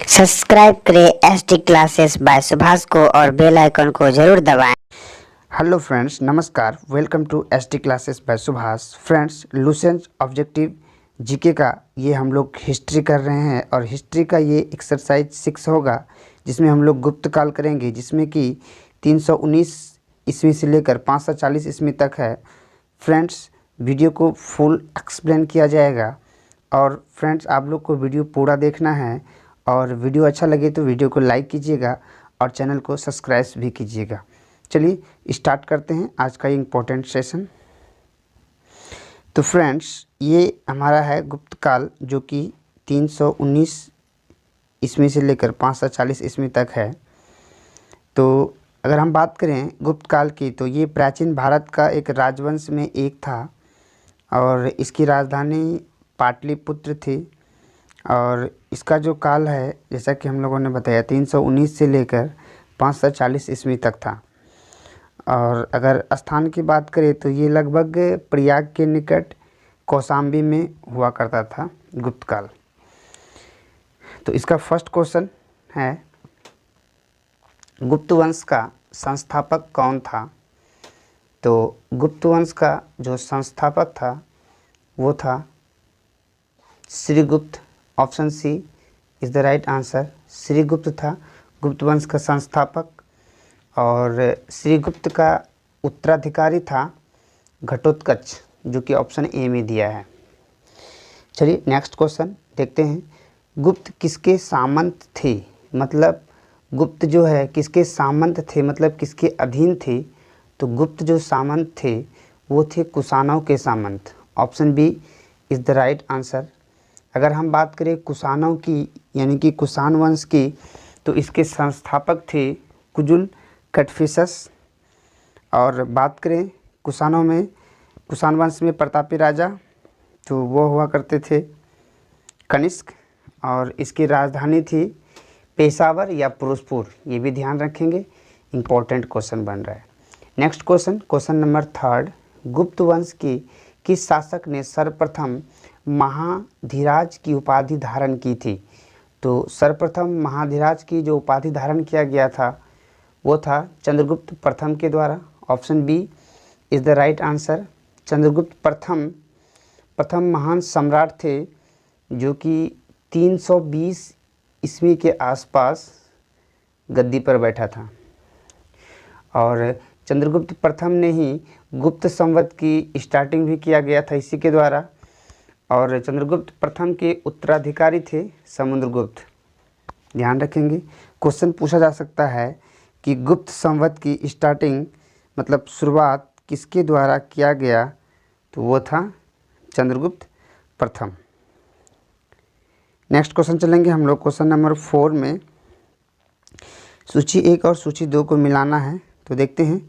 Subscribe करें ST classes by Subhash को और बेल आइकन को जरूर दबाएं। हेलो फ्रेंड्स, नमस्कार। Welcome to ST classes by Subhash. Friends, Lucent objective GK का ये हम लोग हिस्ट्री कर रहे हैं और हिस्ट्री का ये एक्सरसाइज 6 होगा, जिसमें हम लोग गुप्त काल करेंगे, जिसमें कि 319 ईस्वी से लेकर 540 ईस्वी तक है। फ्रेंड्स, वीडियो को फुल एक्सप्लेन किया जाएगा और फ्रेंड्स आप लोग को वीडियो पूरा देखना है और वीडियो अच्छा लगे तो वीडियो को लाइक कीजिएगा और चैनल को सब्सक्राइब भी कीजिएगा। चलिए स्टार्ट करते हैं आज का इम्पोर्टेंट सेशन। तो फ्रेंड्स, ये हमारा है गुप्त काल, जो कि 319 ईस्वी से लेकर 540 ईस्वी तक है। तो अगर हम बात करें गुप्त काल की, तो ये प्राचीन भारत का एक राजवंश में एक था और इसकी राजधानी पाटलिपुत्र थी। और इसका जो काल है, जैसा कि हम लोगों ने बताया, 319 से लेकर 540 ईस्वी तक था। और अगर स्थान की बात करें तो ये लगभग प्रयाग के निकट कौशाम्बी में हुआ करता था गुप्त काल। तो इसका फर्स्ट क्वेश्चन है, गुप्त वंश का संस्थापक कौन था? तो गुप्त वंश का जो संस्थापक था वो था Srigupta. Option C is the right answer. Srigupta था गुप्त वंश का संस्थापक और श्रीगुप्त का उत्तराधिकारी था घटोत्कच, जो कि ऑप्शन ए में दिया है। चलिए नेक्स्ट क्वेश्चन देखते हैं। गुप्त किसके सामंत थे? मतलब गुप्त जो है किसके सामंत थे, मतलब किसके अधीन थे? तो गुप्त जो सामंत थे वो थे कुषाणों के सामंत। Option B is the right answer. अगर हम बात करें कुषाणों की, यानी कि कुषाण वंश की, तो इसके संस्थापक थे कुजुल कटफिसस। और बात करें कुषाणों में, कुषाण वंश में प्रतापी राजा, तो वो हुआ करते थे कनिष्क, और इसकी राजधानी थी पेशावर या फिरोजपुर। ये भी ध्यान रखेंगे, इम्पोर्टेंट क्वेश्चन बन रहा है। नेक्स्ट क्वेश्चन, क्वेश्चन नंबर 3, गुप्त वंश की किस शासक ने सर्वप्रथम महाधीराज की उपाधि धारण की थी? तो सर्वप्रथम महाधीराज की जो उपाधि धारण किया गया था वो था चंद्रगुप्त प्रथम के द्वारा। Option B is the right answer. Chandragupta प्रथम महान सम्राट थे, जो कि 320 ईस्वी के आसपास गद्दी पर बैठा था। और चंद्रगुप्त प्रथम ने ही गुप्त संवत की स्टार्टिंग भी किया गया था इसी के द्वारा। और चंद्रगुप्त प्रथम के उत्तराधिकारी थे समुद्रगुप्त। ध्यान रखेंगे, क्वेश्चन पूछा जा सकता है कि गुप्त संवत की स्टार्टिंग मतलब शुरुआत किसके द्वारा किया गया? तो वो था चंद्रगुप्त प्रथम। नेक्स्ट क्वेश्चन चलेंगे हम लोग क्वेश्चन नंबर 4 में। सूची 1 और सूची 2 को मिलाना है। तो देखते हैं,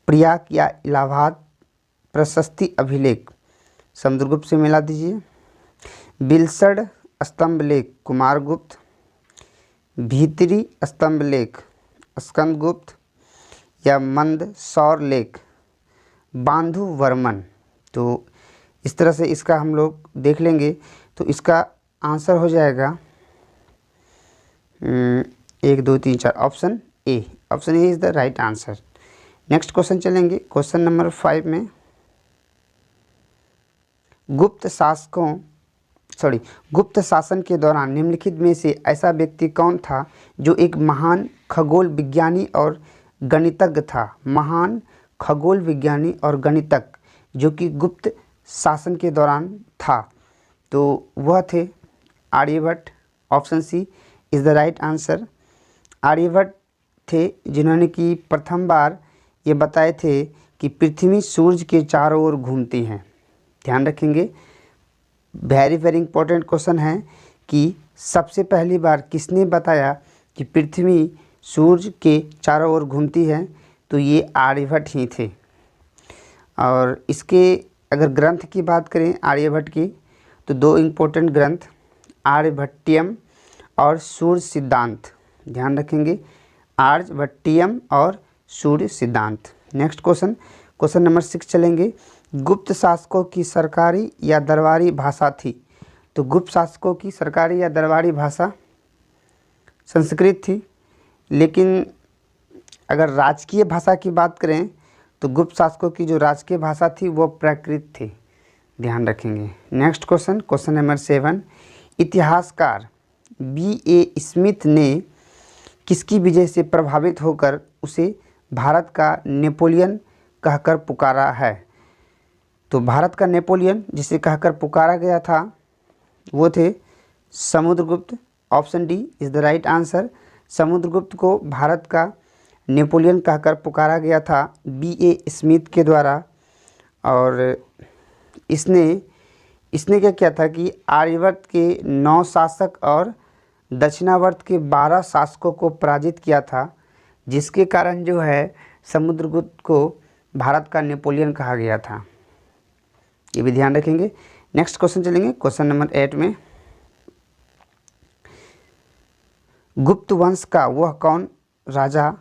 प्रयाग या इलाहाबाद प्रशस्ति अभिलेख समुद्रगुप्त से मिला दीजिए। बिलसड़ स्तंभ लेख कुमारगुप्त। भीतरी स्तंभ लेख स्कंदगुप्त या मंदसौर लेख बांधु वर्मन। तो इस तरह से इसका हम लोग देख लेंगे। तो इसका आंसर हो जाएगा 1 2 3 4, option A. Option A is the right answer. Next question चलेंगे क्वेश्चन नंबर 5 में। गुप्त शासन के दौरान निम्नलिखित में से ऐसा व्यक्ति कौन था जो एक महान खगोल विज्ञानी और गणितज्ञ था? महान खगोल विज्ञानी और गणितज्ञ जो कि गुप्त शासन के दौरान था, तो वह थे Aryabhata. Option C is the right answer. Aryabhata थे जिन्होंने कि प्रथम बार ये बताए थे कि पृथ्वी सूर्य के चारों ओर घूमती हैं। ध्यान रखेंगे, वेरी वेरी इंपॉर्टेंट क्वेश्चन है कि सबसे पहली बार किसने बताया कि पृथ्वी सूर्य के चारों ओर घूमती है? तो ये आर्यभट्ट ही थे। और इसके अगर ग्रंथ की बात करें आर्यभट्ट की, तो 2 इम्पोर्टेंट ग्रंथ, आर्यभट्टियम और सूर्य सिद्धांत। ध्यान रखेंगे, आर्यभट्टियम और सूर्य सिद्धांत। नेक्स्ट क्वेश्चन, क्वेश्चन नंबर 6 चलेंगे। गुप्त शासकों की सरकारी या दरबारी भाषा थी? तो गुप्त शासकों की सरकारी या दरबारी भाषा संस्कृत थी, लेकिन अगर राजकीय भाषा की बात करें तो गुप्त शासकों की जो राजकीय भाषा थी वो प्राकृत थी, ध्यान रखेंगे। नेक्स्ट क्वेश्चन, क्वेश्चन नंबर 7, इतिहासकार B.A. स्मिथ ने किसकी विजय से प्रभावित होकर उसे भारत का नेपोलियन कहकर पुकारा है? तो भारत का नेपोलियन जिसे कहकर पुकारा गया था वो थे Samudragupta. Option D is the right answer. Samudragupta को भारत का नेपोलियन कहकर पुकारा गया था B.A. स्मिथ के द्वारा। और इसने क्या किया था कि आर्यवर्त के 9 शासक और दक्षिणावर्त के 12 शासकों को पराजित किया था, जिसके कारण जो है समुद्रगुप्त को भारत का नेपोलियन कहा गया था। ये भी ध्यान रखेंगे। नेक्स्ट क्वेश्चन चलेंगे, क्वेश्चन नंबर 8 में, गुप्त वंश का वह कौन राजा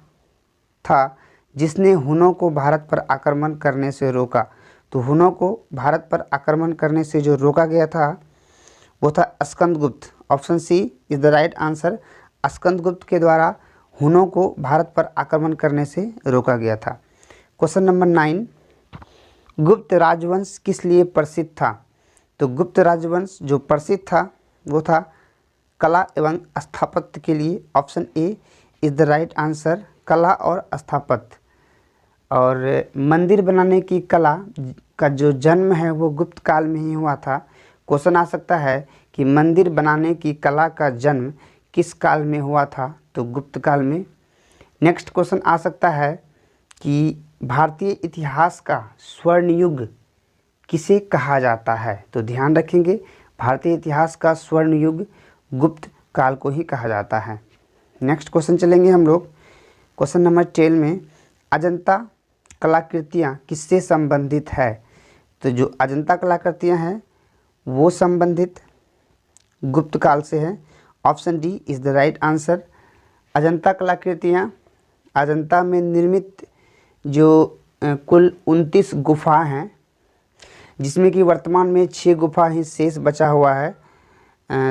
था जिसने हुनों को भारत पर आक्रमण करने से रोका? तो हुनों को भारत पर आक्रमण करने से जो रोका गया था वो था Skandagupta. Option C is the right answer. Skandagupta के द्वारा हुनों को भारत पर आक्रमण करने से रोका गया था। क्वेश्चन नंबर 9, गुप्त राजवंश किस लिए प्रसिद्ध था? तो गुप्त राजवंश जो प्रसिद्ध था वो था कला एवं स्थापत्य के लिए। Option A is the right answer, कला और स्थापत्य। और मंदिर बनाने की कला का जो जन्म है वो गुप्त काल में ही हुआ था। क्वेश्चन आ सकता है कि मंदिर बनाने की कला का जन्म किस काल में हुआ था? तो गुप्त काल में। नेक्स्ट क्वेश्चन आ सकता है कि भारतीय इतिहास का स्वर्ण युग किसे कहा जाता है? तो ध्यान रखेंगे, भारतीय इतिहास का स्वर्ण युग गुप्त काल को ही कहा जाता है। नेक्स्ट क्वेश्चन चलेंगे हम लोग, क्वेश्चन नंबर 10 में, अजंता कलाकृतियाँ किससे संबंधित है? तो जो अजंता कलाकृतियाँ हैं वो संबंधित गुप्त काल से है। Option D is the right answer. Ajanta कलाकृतियाँ, अजंता में निर्मित जो कुल 29 गुफा हैं, जिसमें कि वर्तमान में 6 गुफा ही शेष बचा हुआ है,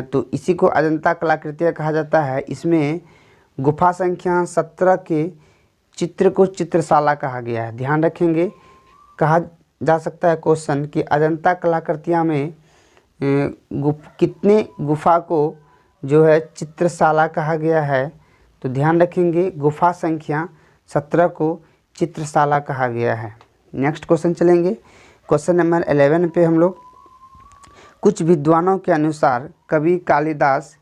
तो इसी को अजंता कलाकृतियाँ कहा जाता है। इसमें गुफा संख्या 17 के चित्र को चित्रशाला कहा गया है। ध्यान रखेंगे, कहा जा सकता है क्वेश्चन कि अजंता कलाकृतियाँ में कितने गुफा को जो है चित्रशाला कहा गया है? तो ध्यान रखेंगे, गुफा संख्या 17 को चित्रशाला कहा गया है। नेक्स्ट क्वेश्चन चलेंगे, क्वेश्चन नंबर 11 पे हम लोग, कुछ विद्वानों के अनुसार कवि कालिदास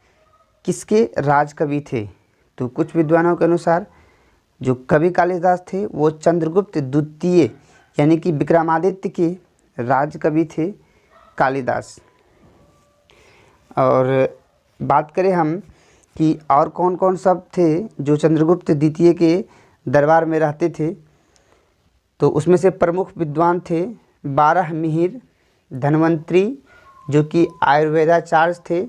किसके राजकवि थे? तो कुछ विद्वानों के अनुसार जो कवि कालिदास थे वो चंद्रगुप्त द्वितीय यानी कि विक्रमादित्य के राजकवि थे कालिदास। और बात करें हम कि और कौन कौन सब थे जो चंद्रगुप्त द्वितीय के दरबार में रहते थे, तो उसमें से प्रमुख विद्वान थे 12 मिहिर, धन्वंतरी जो कि आयुर्वेदाचार्य थे,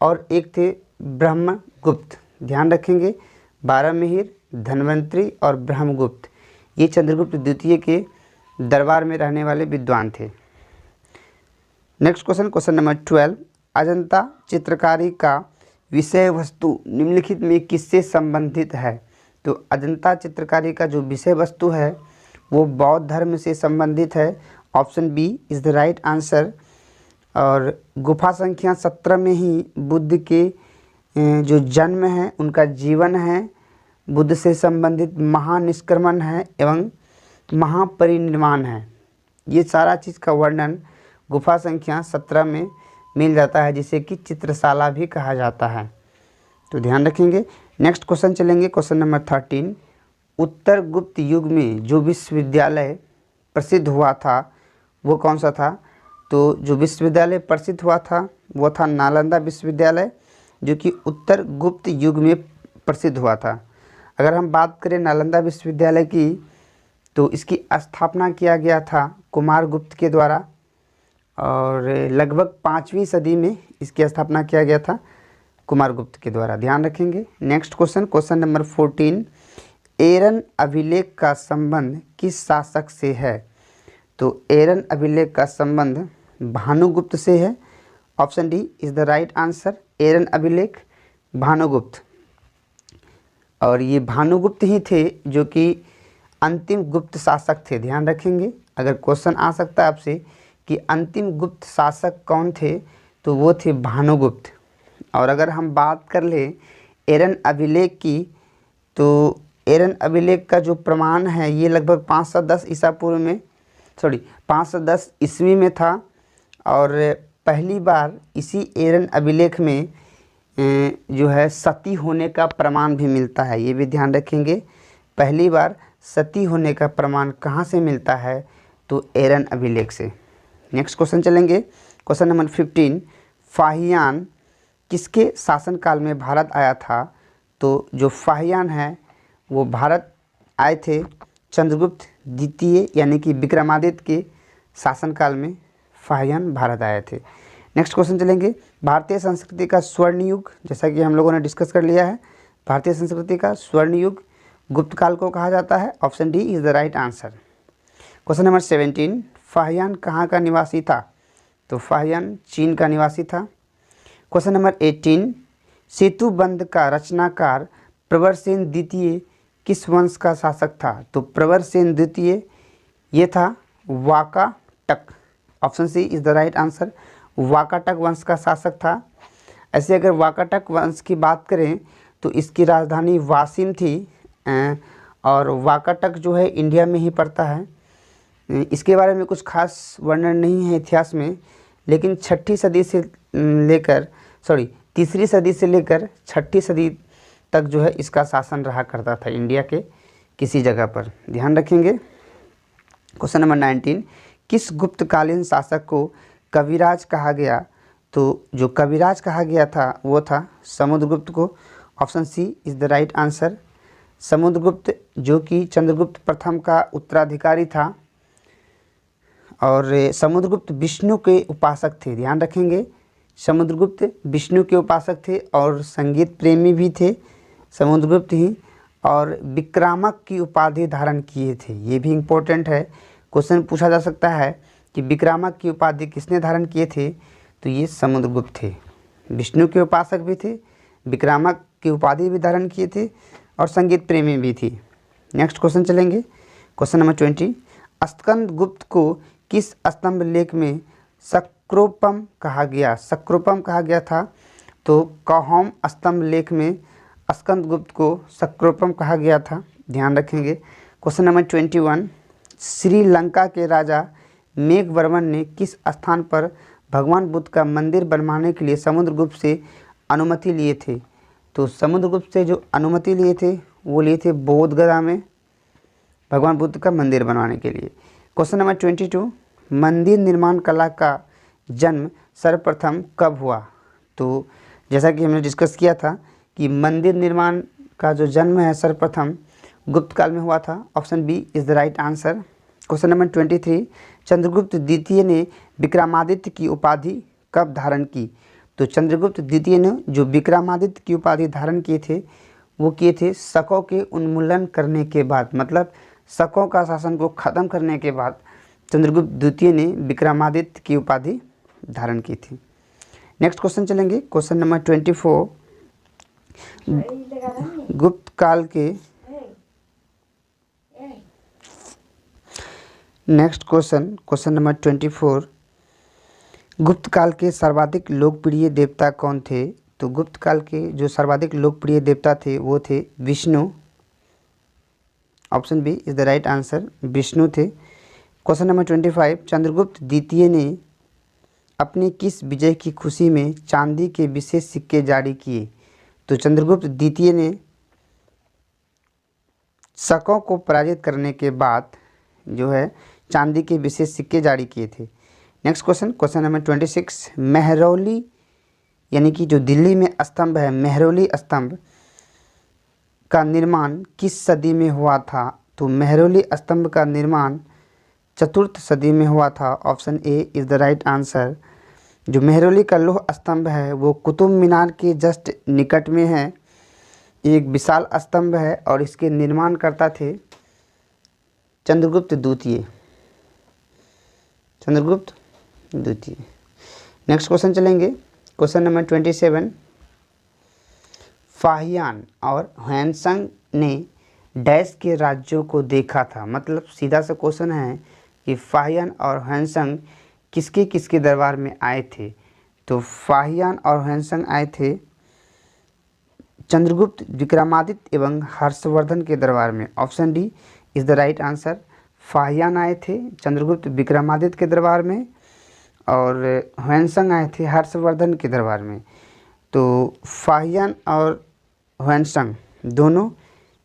और एक थे ब्रह्मगुप्त। ध्यान रखेंगे, 12 मिहिर, धन्वंतरी और ब्रह्मगुप्त, ये चंद्रगुप्त द्वितीय के दरबार में रहने वाले विद्वान थे। Next question, question number 12, Ajanta चित्रकारी का विषय वस्तु निम्नलिखित में किससे संबंधित है? तो अजंता चित्रकारी का जो विषय वस्तु है वो बौद्ध धर्म से संबंधित है। Option B is the right answer. और गुफा संख्या 17 में ही बुद्ध के जो जन्म है, उनका जीवन है, बुद्ध से संबंधित महानिष्क्रमण है एवं महापरिनिर्वाण है। ये सारा चीज़ का वर्णन गुफा संख्या 17 में मिल जाता है, जिसे कि चित्रशाला भी कहा जाता है। तो ध्यान रखेंगे। नेक्स्ट क्वेश्चन चलेंगे, क्वेश्चन नंबर 13, उत्तर गुप्त युग में जो विश्वविद्यालय प्रसिद्ध हुआ था वो कौन सा था? तो जो विश्वविद्यालय प्रसिद्ध हुआ था वो था नालंदा विश्वविद्यालय, जो कि उत्तर गुप्त युग में प्रसिद्ध हुआ था। अगर हम बात करें नालंदा विश्वविद्यालय की, तो इसकी स्थापना किया गया था कुमारगुप्त के द्वारा, और लगभग 5वीं सदी में इसकी स्थापना किया गया था कुमारगुप्त के द्वारा। ध्यान रखेंगे। नेक्स्ट क्वेश्चन, क्वेश्चन नंबर 14, एरन अभिलेख का संबंध किस शासक से है? तो एरन अभिलेख का संबंध भानुगुप्त से है। Option D is the right answer. Eran अभिलेख भानुगुप्त। और ये भानुगुप्त ही थे जो कि अंतिम गुप्त शासक थे। ध्यान रखेंगे, अगर क्वेश्चन आ सकता है आपसे कि अंतिम गुप्त शासक कौन थे, तो वो थे भानुगुप्त। और अगर हम बात कर ले एरन अभिलेख की, तो एरन अभिलेख का जो प्रमाण है ये लगभग 510 ईसा पूर्व में 510 ईस्वी में था। और पहली बार इसी एरन अभिलेख में जो है सती होने का प्रमाण भी मिलता है, ये भी ध्यान रखेंगे। पहली बार सती होने का प्रमाण कहाँ से मिलता है, तो एरन अभिलेख से। नेक्स्ट क्वेश्चन चलेंगे, क्वेश्चन नंबर 15। फाहियान किसके शासनकाल में भारत आया था? तो जो फाहियान है वो भारत आए थे चंद्रगुप्त द्वितीय यानी कि विक्रमादित्य के शासनकाल में फाहियान भारत आए थे। नेक्स्ट क्वेश्चन चलेंगे, भारतीय संस्कृति का स्वर्ण युग, जैसा कि हम लोगों ने डिस्कस कर लिया है, भारतीय संस्कृति का स्वर्ण युग गुप्त काल को कहा जाता है। Option D is the right answer. Question number 17। Fahien कहाँ का निवासी था? तो फाहियान चीन का निवासी था। Question number 18। सेतुबंध का रचनाकार प्रवरसेन द्वितीय किस वंश का शासक था? तो प्रवरसेन द्वितीय ये था Vakataka. Option C is the right answer. Vakataka वंश का शासक था। ऐसे अगर वाकाटक वंश की बात करें तो इसकी राजधानी वासिम थी, और वाकाटक जो है इंडिया में ही पड़ता है। इसके बारे में कुछ खास वर्णन नहीं है इतिहास में, लेकिन तीसरी सदी से लेकर छठी सदी तक जो है इसका शासन रहा करता था इंडिया के किसी जगह पर। ध्यान रखेंगे। Question number 19। किस गुप्तकालीन शासक को कविराज कहा गया? तो जो कविराज कहा गया था वो था समुद्रगुप्त को। Option C is the right answer. Samudragupta जो कि चंद्रगुप्त प्रथम का उत्तराधिकारी था, और समुद्रगुप्त विष्णु के उपासक थे। ध्यान रखेंगे, समुद्रगुप्त विष्णु के उपासक थे और संगीत प्रेमी भी थे समुद्रगुप्त ही, और विक्रामक की उपाधि धारण किए थे। ये भी इम्पोर्टेंट है, क्वेश्चन पूछा जा सकता है कि विक्रामक की उपाधि किसने धारण किए थे? तो ये समुद्रगुप्त थे। विष्णु के उपासक भी थे, विक्रामक की उपाधि भी धारण किए थे, और संगीत प्रेमी भी थी। नेक्स्ट क्वेश्चन चलेंगे, क्वेश्चन नंबर 20। स्कंद गुप्त को किस स्तंभ लेख में सक्रोपम कहा गया? सक्रोपम कहा गया था, तो कौहम स्तंभ लेख में स्कंद गुप्त को सक्रोपम कहा गया था। ध्यान रखेंगे। Question number 21। श्रीलंका के राजा मेघवर्मन ने किस स्थान पर भगवान बुद्ध का मंदिर बनवाने के लिए समुद्रगुप्त से अनुमति लिए थे? तो समुद्रगुप्त से जो अनुमति लिए थे वो लिए थे बोधगया में भगवान बुद्ध का मंदिर बनवाने के लिए। Question number 22। मंदिर निर्माण कला का जन्म सर्वप्रथम कब हुआ? तो जैसा कि हमने डिस्कस किया था कि मंदिर निर्माण का जो जन्म है सर्वप्रथम गुप्त काल में हुआ था। Option B is the right answer. Question number 23। Chandragupta द्वितीय ने विक्रमादित्य की उपाधि कब धारण की? तो चंद्रगुप्त द्वितीय ने जो विक्रमादित्य की उपाधि धारण किए थे वो किए थे शकों के उन्मूलन करने के बाद, मतलब शकों का शासन को ख़त्म करने के बाद चंद्रगुप्त द्वितीय ने विक्रमादित्य की उपाधि धारण की थी। नेक्स्ट क्वेश्चन चलेंगे, क्वेश्चन नंबर 24। गुप्त काल के नेक्स्ट क्वेश्चन नंबर 24। गुप्त काल के सर्वाधिक लोकप्रिय देवता कौन थे? तो गुप्त काल के जो सर्वाधिक लोकप्रिय देवता थे वो थे Vishnu. Option B is the right answer, Vishnu थे। Question number 25। चंद्रगुप्त द्वितीय ने अपनी किस विजय की खुशी में चांदी के विशेष सिक्के जारी किए? तो चंद्रगुप्त द्वितीय ने शकों को पराजित करने के बाद जो है चांदी के विशेष सिक्के जारी किए थे। Next question number 26। मेहरौली यानी कि जो दिल्ली में स्तंभ है मेहरौली स्तंभ का निर्माण किस सदी में हुआ था? तो मेहरौली स्तंभ का निर्माण चतुर्थ सदी में हुआ था। Option A is the right answer. जो मेहरौली का लौह स्तंभ है वो कुतुब मीनार के जस्ट निकट में है। एक विशाल स्तंभ है और इसके निर्माणकर्ता थे चंद्रगुप्त द्वितीय। नेक्स्ट क्वेश्चन चलेंगे, क्वेश्चन नंबर 27। फाहियान और ह्वेनसंग ने डैश के राज्यों को देखा था। मतलब सीधा सा क्वेश्चन है कि फाहियान और ह्वेनसंग किसके किसके दरबार में आए थे। तो फाहियान और ह्वेनसंग आए थे चंद्रगुप्त, विक्रमादित्य एवं हर्षवर्धन के दरबार में। Option D is the right answer. Fahien आए थे चंद्रगुप्त, विक्रमादित्य के दरबार में और ह्वेनसंग आए थे हर्षवर्धन के दरबार में। तो फाहियान और ह्वेनसंग दोनों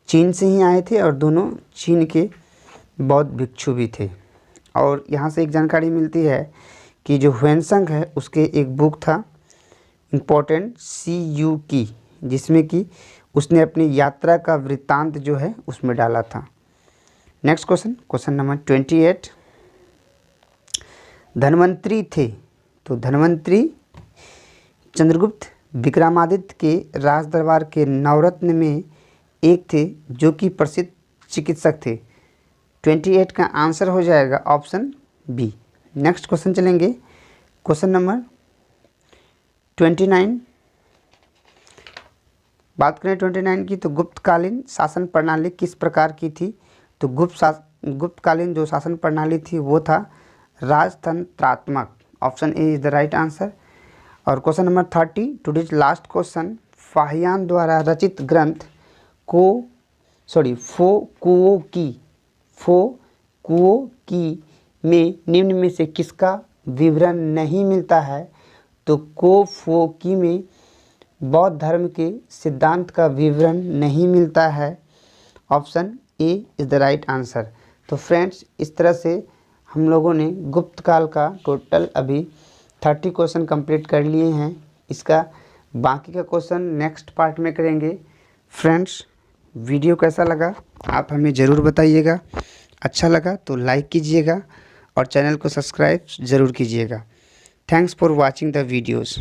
चीन से ही आए थे और दोनों चीन के बौद्ध भिक्षु भी थे। और यहाँ से एक जानकारी मिलती है कि जो ह्वेनसंग है उसके एक बुक था इम्पोर्टेंट CU की, जिसमें कि उसने अपनी यात्रा का वृत्तांत जो है उसमें डाला था। Next question, question number 28। Dhanvantari थे, तो धन्वंतरी चंद्रगुप्त विक्रमादित्य के राज दरबार के नवरत्न में एक थे जो कि प्रसिद्ध चिकित्सक थे। 28 का आंसर हो जाएगा ऑप्शन बी। नेक्स्ट क्वेश्चन चलेंगे, क्वेश्चन नंबर 29। बात करें 29 की, तो गुप्तकालीन शासन प्रणाली किस प्रकार की थी। तो गुप्तकालीन जो शासन प्रणाली थी वो था राजतंत्रात्मक। Option A is the right answer. और question number 30, today's last question. Fahien द्वारा रचित ग्रंथ फो की में निम्न में से किसका विवरण नहीं मिलता है। तो फो की में बौद्ध धर्म के सिद्धांत का विवरण नहीं मिलता है। Option A is the right answer. तो फ्रेंड्स, इस तरह से हम लोगों ने गुप्त काल का टोटल अभी 30 क्वेश्चन कंप्लीट कर लिए हैं। इसका बाकी का क्वेश्चन नेक्स्ट पार्ट में करेंगे। फ्रेंड्स, वीडियो कैसा लगा आप हमें ज़रूर बताइएगा। अच्छा लगा तो लाइक कीजिएगा और चैनल को सब्सक्राइब ज़रूर कीजिएगा। Thanks for watching the videos.